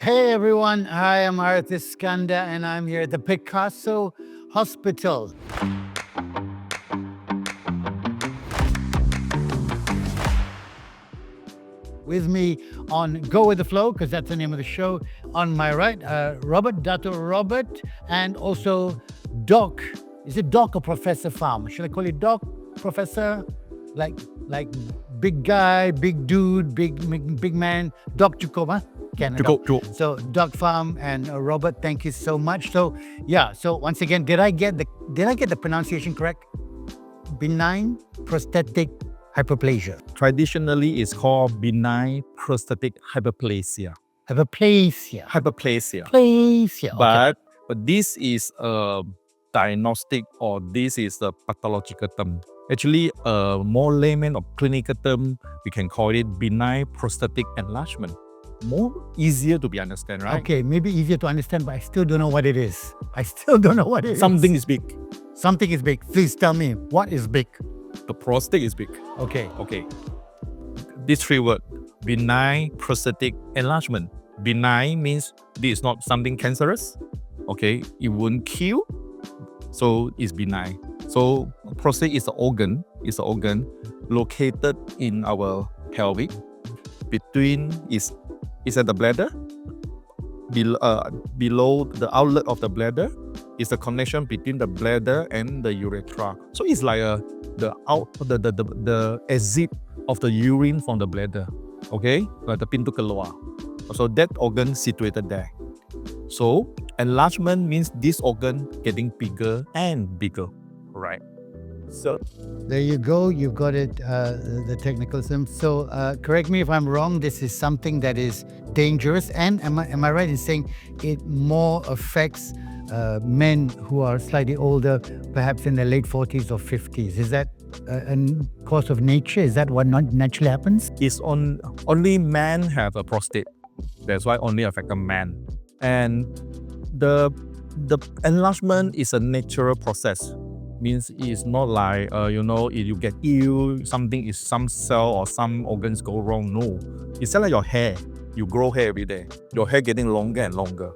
Hey everyone, hi, I'm Harith Iskander and I'm here at the Picaso Hospital. With me on Go With The Flow, because that's the name of the show, on my right, Datuk Robert, and also Doc. Is it Doc or Professor Farm? Should I call it Doc, Professor? Like big guy, big dude, big man, Doc Cukup, huh? Cukup. So Doc Farm and Robert, thank you so much. So yeah, so once again, did I get the pronunciation correct? Benign Prostatic Hyperplasia. Traditionally, it's called benign prostatic hyperplasia. Hyperplasia. Hyperplasia. Okay. But this is a diagnostic or this is a pathological term. Actually, a more layman or clinical term, we can call it benign prostatic enlargement. More easier to be understand, right? Okay, maybe easier to understand, but I still don't know what it is. Something is big. Something is big. Please tell me, what is big? The prostate is big. Okay. These three words, benign prostatic enlargement. Benign means this is not something cancerous. Okay, it won't kill, so it's benign. So prostate is an organ. It's an organ located in our pelvic. Between is at the bladder. Below the outlet of the bladder is the connection between the bladder and the urethra. So it's like the exit of the urine from the bladder. Okay, like the pintu keluar. So that organ situated there. So enlargement means this organ getting bigger and bigger, right? So there you go. You got it, the technical term. So correct me if I'm wrong. This is something that is dangerous, and am I right in saying it more affects men who are slightly older, perhaps in their late 40s or 50s? Is that a course of nature? Is that what not naturally happens? It's only men have a prostate. That's why only affect a man. And the enlargement is a natural process. Means it's not like if you get ill, some cell or some organs go wrong. No, it's like your hair. You grow hair every day. Your hair getting longer and longer.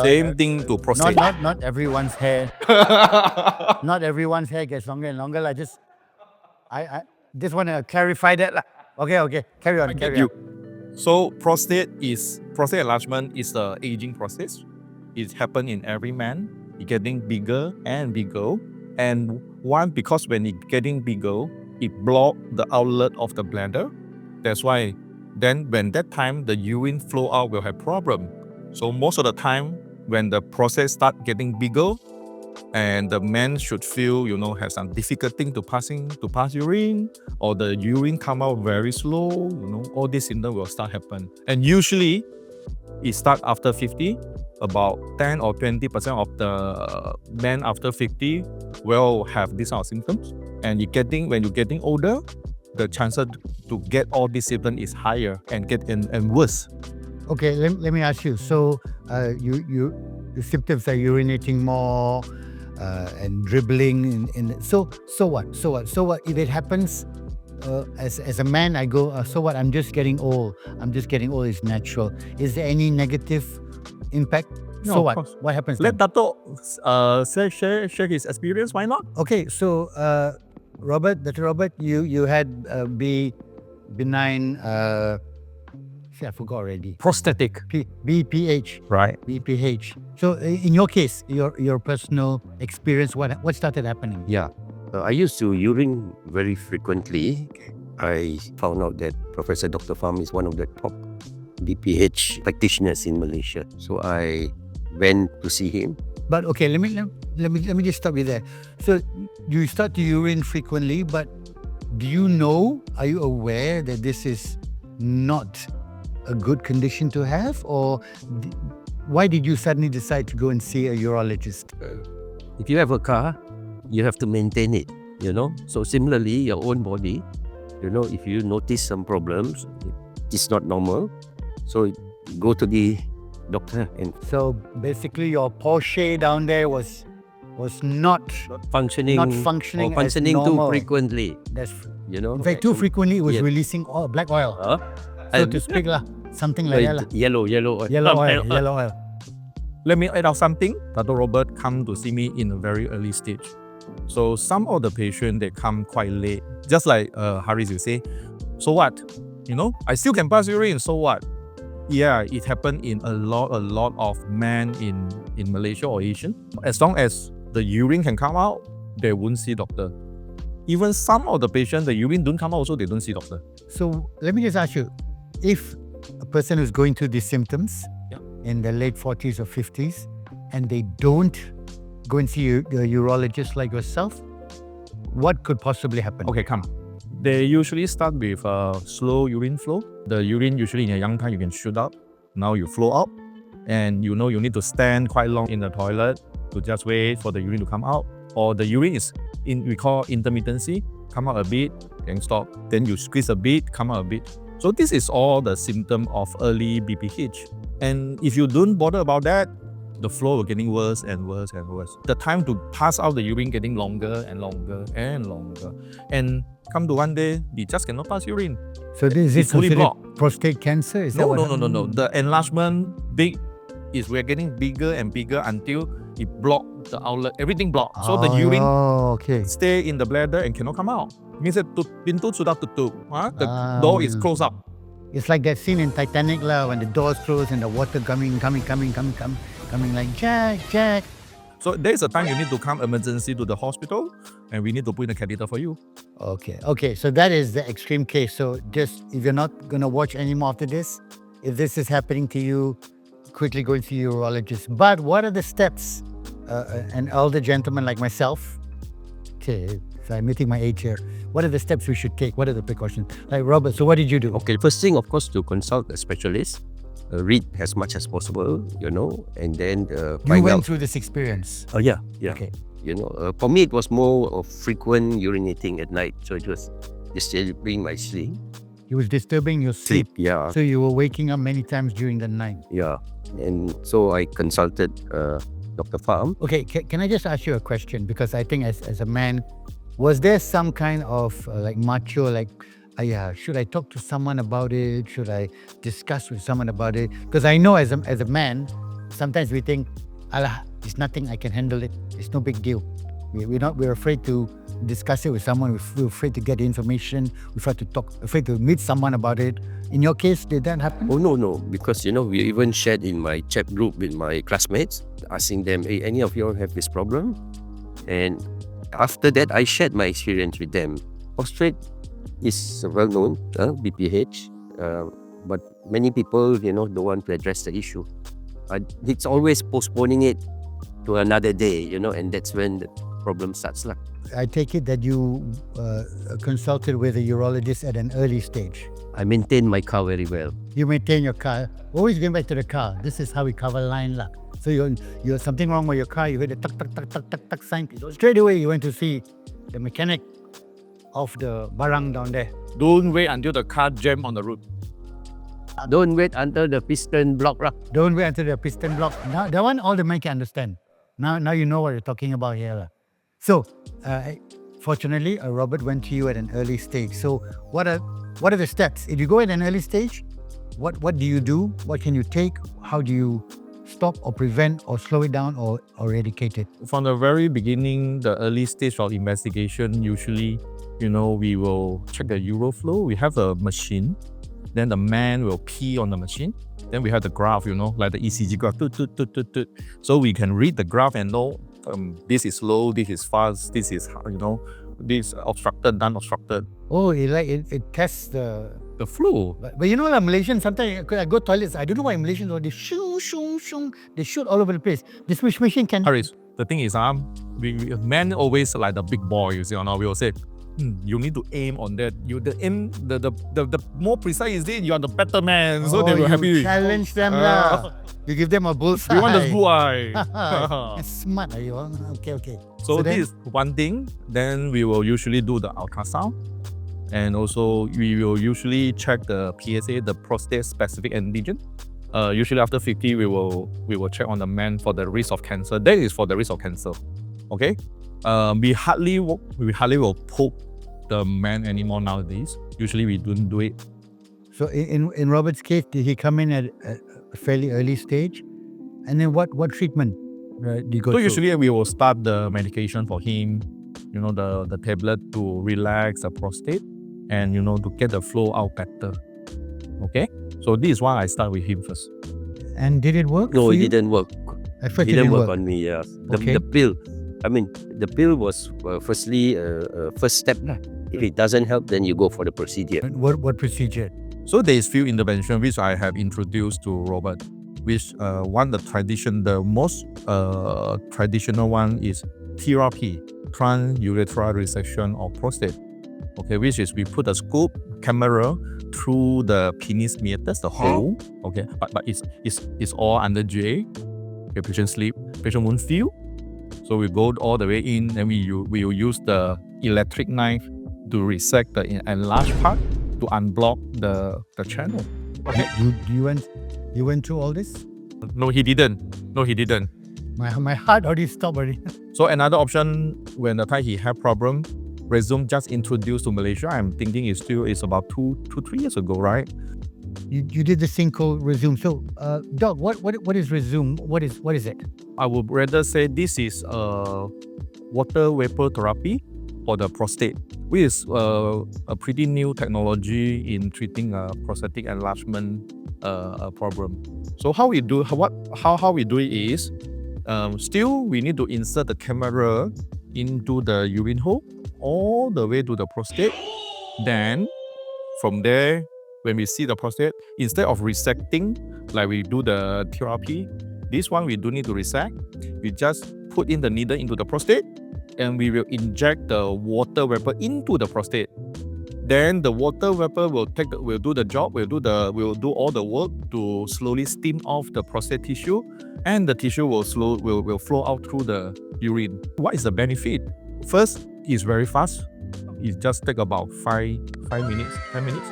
Same thing to prostate. Not everyone's hair. Not everyone's hair gets longer and longer. I just want to clarify that. Okay. Carry on. So prostate enlargement is the aging process. It happens in every man. It's getting bigger and bigger. And one, because when it's getting bigger, it blocks the outlet of the bladder. That's why then when that time the urine flow out will have problem. So most of the time when the prostate start getting bigger, and the man should feel, have some difficulty to pass urine, or the urine come out very slow, all these symptoms will start happen. And usually it start after 50. About 10 or 20% of the men after 50 will have these kind of symptoms. And when you're getting older, the chances to get all these symptoms is higher and worse. Okay, let me ask you. So the symptoms are urinating more and dribbling. So what? If it happens as a man, I go, so what? I'm just getting old. It's natural. Is there any negative impact? No, so what? Course. What happens? Let Datuk share his experience. Why not? Okay, so Dr. Robert, you had benign. I forgot already. Prostatic. BPH. Right. BPH. So in your case, your personal experience, what started happening? Yeah, I used to urine very frequently. I found out that Professor Dr. Pham is one of the top BPH practitioners in Malaysia. So I went to see him. But okay, let me just stop you there. So you start to urine frequently, but are you aware that this is not a good condition to have, or why did you suddenly decide to go and see a urologist? If you have a car, you have to maintain it, So similarly, your own body, if you notice some problems, it's not normal. So go to the doctor. And so basically your Porsche down there was not functioning or functioning too frequently. That's In fact, too frequently it was releasing black oil. So to speak lah. something like that. Like yellow oil. Yellow oil. Let me add out something. Datuk Robert come to see me in a very early stage. So some of the patients, they come quite late. Just like Harith, you say, so what? You know, I still can pass urine, so what? Yeah, it happened in a lot of men in Malaysia or Asian. As long as the urine can come out, they won't see doctor. Even some of the patients, the urine don't come out also, they don't see doctor. So let me just ask you, if a person is going through these symptoms in the late 40s or 50s, and they don't go and see a urologist like yourself, what could possibly happen? Okay, come. They usually start with slow urine flow. The urine usually in a young time, you can shoot up. Now you flow up, and you know you need to stand quite long in the toilet to just wait for the urine to come out. Or the urine is, we call intermittency, come out a bit, then stop. Then you squeeze a bit, come out a bit. So this is all the symptom of early BPH. And if you don't bother about that, the flow will getting worse and worse and worse. The time to pass out the urine getting longer and longer and longer. And come to one day, we just cannot pass urine. So this is fully considered blocked. prostate cancer? Is that No, what no. The enlargement big is we're getting bigger and bigger until it blocked the outlet, everything blocked. So the urine stay in the bladder and cannot come out. Means that pintu sudah tutup. The door is closed up. It's like that scene in Titanic when the doors close and the water coming like Jack. So there is a time you need to come emergency to the hospital, and we need to put in a catheter for you. Okay. So that is the extreme case. So just if you're not gonna watch any more after this, if this is happening to you, quickly go and see your urologist. But what are the steps? An elder gentleman like myself, okay, so I'm meeting my age here. What are the steps we should take? What are the precautions? Like Robert, so what did you do? Okay, first thing, of course, to consult a specialist. Read as much as possible, you know, and then You went through this experience. Oh yeah. Okay. You know, for me it was more of frequent urinating at night, so it was disturbing my sleep. It was disturbing your sleep. Yeah. So you were waking up many times during the night. Yeah, and so I consulted Dr. Pham. Okay, can I just ask you a question? Because I think as a man, was there some kind of like macho, like, should I talk to someone about it? Should I discuss with someone about it? Because I know as a man, sometimes we think, Allah, it's nothing, I can handle it. It's no big deal. We're afraid to discuss it with someone. We're afraid to get information. We're afraid to meet someone about it. In your case, did that happen? Oh no, because you know we even shared in my chat group with my classmates, asking them, hey, any of you all have this problem? And after that, I shared my experience with them. Prostate is well known, BPH, but many people, you know, don't want to address the issue. It's always postponing it to another day, you know, and that's when the problem starts. I take it that you consulted with a urologist at an early stage. I maintain my car very well. You maintain your car. Always going back to the car. This is how we cover line. So you're something wrong with your car, you heard the tuck sign. Straight away you went to see the mechanic of the barang down there. Don't wait until the car jam on the road. Don't wait until the piston block. Don't wait until the piston block. Now that one all the men can understand. Now you know what you're talking about here. So fortunately, Robert went to you at an early stage. So what are the steps? If you go at an early stage, what do you do? What can you take? How do you stop or prevent or slow it down or eradicate it? From the very beginning, the early stage of investigation, usually, you know, we will check the uroflow. We have a machine. Then the man will pee on the machine. Then we have the graph, you know, like the ECG graph. So we can read the graph and know this is slow, this is fast, this is, you know, this obstructed, non-obstructed. Oh, it tests the flow. But you know, Malaysians, sometimes I go to toilets, I don't know why Malaysians, they shoot, they shoot all over the place. This machine can... Harith, the thing is, men always like the big boy, you see, or not, we will say, you need to aim on that. The more precise is it, you are the better man. So they will happy. Challenge them you give them a bullseye. You want the bullseye. Smart, are you? Okay. So this is one thing. Then we will usually do the ultrasound. And also we will usually check the PSA, the prostate specific antigen. Usually after 50, we will check on the man for the risk of cancer. That is for the risk of cancer. Okay? We hardly will poke the man anymore nowadays. Usually we don't do it. So in Robert's case, did he come in at a fairly early stage? And then what treatment did you go So through? usually we will start the medication for him, the tablet to relax the prostate and, to get the flow out better. Okay? So this is why I start with him first. And did it work No, for it you? didn't work. At first It didn't work on me, yeah. Okay. The pill, the pill was firstly first step. If it doesn't help, then you go for the procedure. What procedure? So there is few intervention which I have introduced to Robert, which the most traditional one is TURP, transurethral resection of prostate. Okay, which is we put a scope camera through the penis meatus, the hole. Okay, but it's all under J. Okay, patient sleep, patient won't feel. So we go all the way in, and we will use the electric knife to resect the enlarged part to unblock the channel. Okay. You went through all this? No, he didn't. My heart already stopped already. So another option when the time he had problem, resume just introduced to Malaysia. I'm thinking it's about 2-3 years ago, right? You did this thing called Resume. So, Doc, what is Resume? What is it? I would rather say this is water vapor therapy for the prostate, which is a pretty new technology in treating prostatic enlargement problem. So how we do it is still we need to insert the camera into the urine hole all the way to the prostate. Then from there, when we see the prostate, instead of resecting like we do the therapy, this one we don't need to resect. We just put in the needle into the prostate and we will inject the water vapor into the prostate. Then the water vapor will do the job, will do all the work to slowly steam off the prostate tissue, and the tissue will flow out through the urine. What is the benefit? First, it's very fast. It just take about 5 minutes, 10 minutes.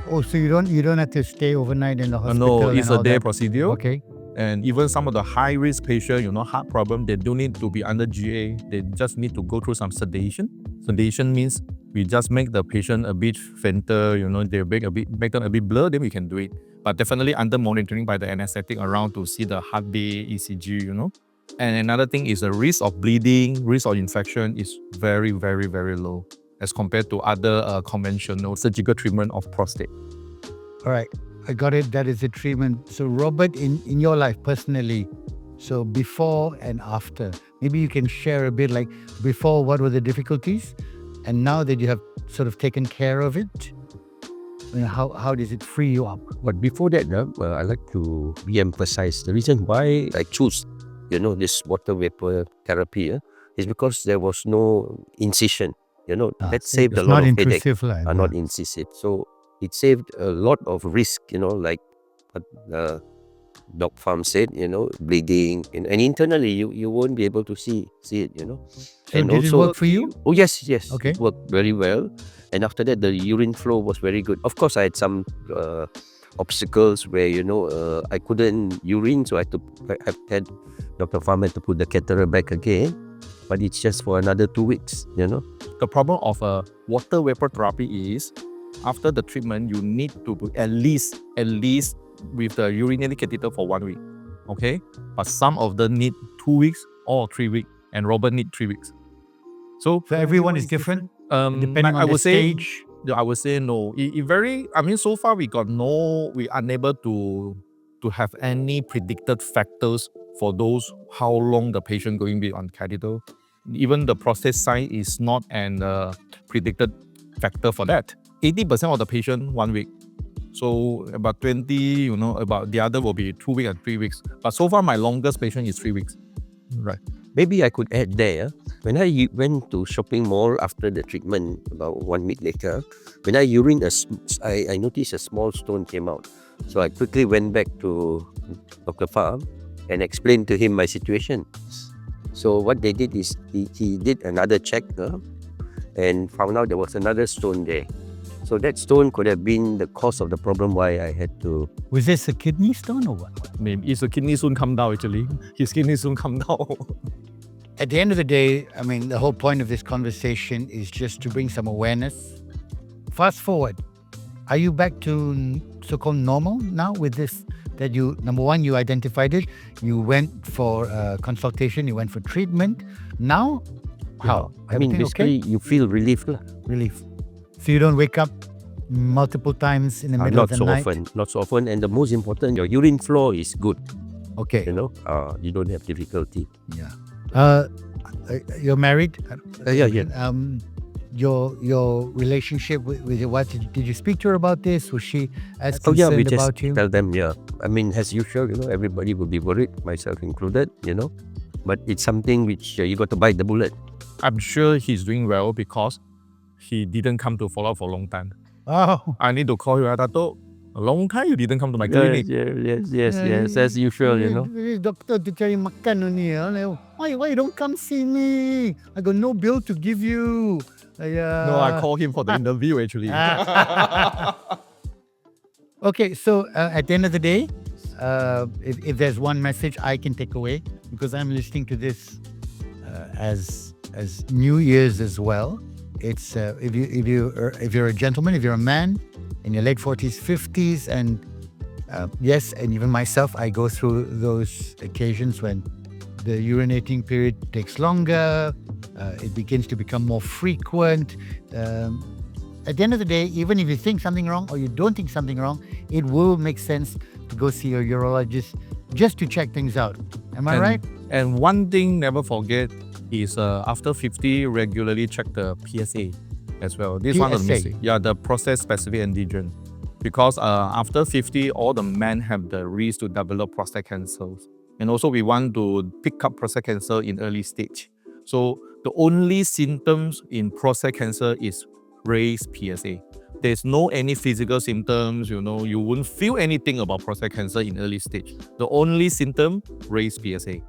Oh, so you don't have to stay overnight in the hospital? No, it's and a all day that? procedure. Okay. And even some of the high-risk patients, heart problem, they don't need to be under GA. They just need to go through some sedation. Sedation means we just make the patient a bit fainter, they make them a bit blurred, then we can do it. But definitely under monitoring by the anesthetic around to see the heartbeat, ECG, And another thing is the risk of bleeding, risk of infection is very, very, very low as compared to other conventional surgical treatment of prostate. All right. I got it. That is the treatment. So, Robert, in your life personally, so before and after, maybe you can share a bit like before, what were the difficulties? And now that you have sort of taken care of it, how does it free you up? But before that, I like to re-emphasize the reason why I choose, this water vapor therapy is because there was no incision. That saved a lot of headache. Not incisive. So it saved a lot of risk, like what Doc Farm said, bleeding. And internally, you won't be able to see it, So and did it work for you? Oh, yes. Okay. It worked very well. And after that, the urine flow was very good. Of course, I had some obstacles where, I couldn't urine. So I had Dr. Farm had to put the catheter back again. But it's just for another 2 weeks, The problem of water vapor therapy is after the treatment, you need to put at least with the urinary catheter for 1 week. Okay? But some of them need 2 weeks or 3 weeks, and Robert need 3 weeks. So everyone is different? Depending on the stage? I would say no. So far we unable to have any predicted factors for those how long the patient going to be on catheter. Even the prostate size is not an predicted factor for that. 80% of the patient 1 week. So about 20, about the other will be 2 weeks and 3 weeks. But so far my longest patient is 3 weeks. Right. Maybe I could add there, when I went to shopping mall after the treatment, about 1 week later, when I urine, I noticed a small stone came out. So I quickly went back to Dr. Farm and explained to him my situation. So what they did is he did another check and found out there was another stone there. So that stone could have been the cause of the problem why I had to... Was this a kidney stone or what? Maybe it's a kidney soon come down actually. His kidney soon come down. At the end of the day, the whole point of this conversation is just to bring some awareness. Fast forward, Are you back to so-called normal now with this? That you, number one, you identified it. You went for consultation. You went for treatment. Now, how? I mean, Everything basically, okay? you feel relief lah. Relief. So you don't wake up multiple times in the middle of Not the so night? often, not so often. And the most important, your urine flow is good. Okay. You know, you don't have difficulty. Yeah. You're married? Yeah. Your relationship with your wife, did you speak to her about this? Was she as Oh yeah, concerned we just about you? tell them, yeah. I mean, as usual, everybody will be worried, myself included, But it's something which you got to bite the bullet. I'm sure he's doing well because he didn't come to follow up for a long time. Oh. I need to call you, Datuk. A long time you didn't come to my clinic. Yes, as usual, Doctor to cari makan only. Why you don't come see me? I got no bill to give you. No, I called him for the interview actually. Okay, so at the end of the day, if there's one message I can take away, because I'm listening to this as New Year's as well, it's if you're a gentleman, if you're a man in your late 40s, 50s, and yes, and even myself, I go through those occasions when the urinating period takes longer, it begins to become more frequent. At the end of the day, even if you think something wrong or you don't think something wrong, it will make sense to go see your urologist just to check things out. Am I right? And one thing never forget is after 50, regularly check the PSA as well. This one of the PSA? mistake. Yeah, the prostate specific antigen. Because after 50, all the men have the risk to develop prostate cancers. And also we want to pick up prostate cancer in early stage. So the only symptoms in prostate cancer is raised PSA. There's no any physical symptoms, you won't feel anything about prostate cancer in early stage. The only symptom, raised PSA.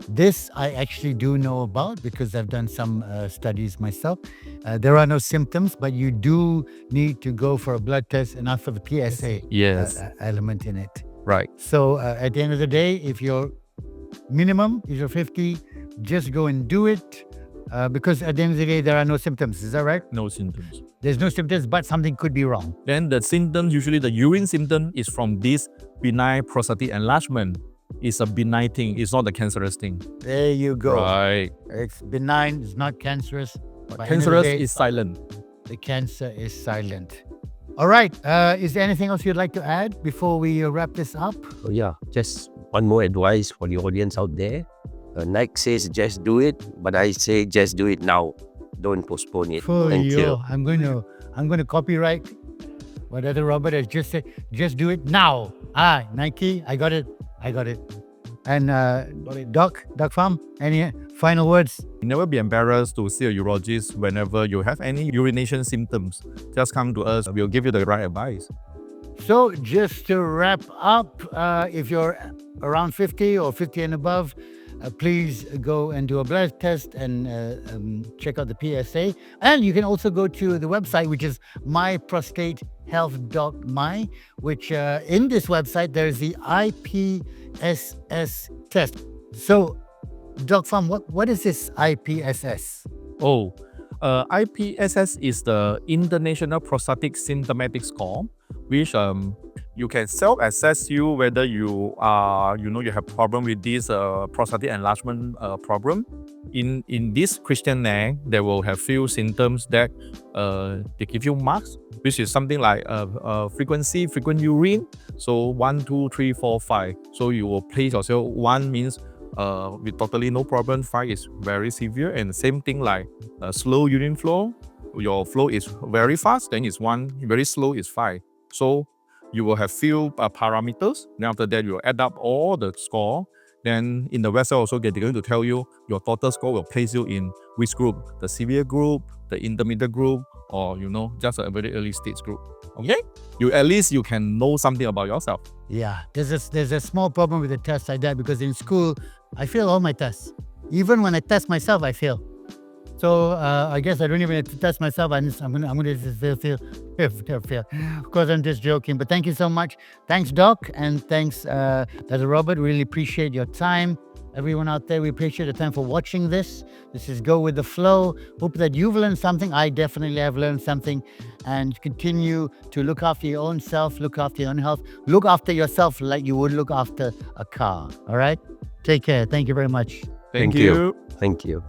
This I actually do know about because I've done some studies myself. There are no symptoms, but you do need to go for a blood test and ask for the PSA element in it. Right. So at the end of the day, if you're minimum, if you're 50, just go and do it because at the end of the day, there are no symptoms. Is that right? No symptoms. There's no symptoms, but something could be wrong. Then the symptoms, usually the urine symptom is from this benign prostatic enlargement. It's a benign thing. It's not a cancerous thing. There you go. Right. It's benign. It's not cancerous. But cancerous is silent. The cancer is silent. All right. Is there anything else you'd like to add before we wrap this up? So yeah, just one more advice for the audience out there. Nike says just do it, but I say just do it now. Don't postpone it. Thank you. I'm going to copyright what Datuk Robert has just said. Just do it now. Nike, I got it. And Doc Pham, any final words? Never be embarrassed to see a urologist whenever you have any urination symptoms. Just come to us. We'll give you the right advice. So just to wrap up, if you're around 50 or 50 and above, please go and do a blood test and check out the PSA. And you can also go to the website, which is myprostatehealth.my, which in this website, there's the IPSS test. So, Doc Pham, what is this IPSS? IPSS is the International Prostatic Symptomatic Score, which you can self-assess you whether you are, you have problem with this prostatic enlargement problem. In this questionnaire, they will have few symptoms that they give you marks, which is something like frequent urine. So 1, 2, 3, 4, 5. So you will place yourself. 1 means with totally no problem. 5 is very severe, and same thing like slow urine flow. Your flow is very fast, then it's 1. Very slow is 5. So you will have few parameters. Then after that, you will add up all the score. Then in the website also, they're going to tell you your total score will place you in which group, the severe group, the intermediate group, or just a very early stage group. Okay? At least you can know something about yourself. Yeah, there's a small problem with the tests like that because in school, I fail all my tests. Even when I test myself, I fail. So I guess I don't even have to test myself. I'm going to fail. Of course, I'm just joking. But thank you so much. Thanks, Doc, and thanks, Datuk Robert. Really appreciate your time. Everyone out there, we appreciate the time for watching this. This is Go With The Flow. Hope that you've learned something. I definitely have learned something. And continue to look after your own self, look after your own health, look after yourself like you would look after a car. All right? Take care. Thank you very much. Thank you. you. Thank you.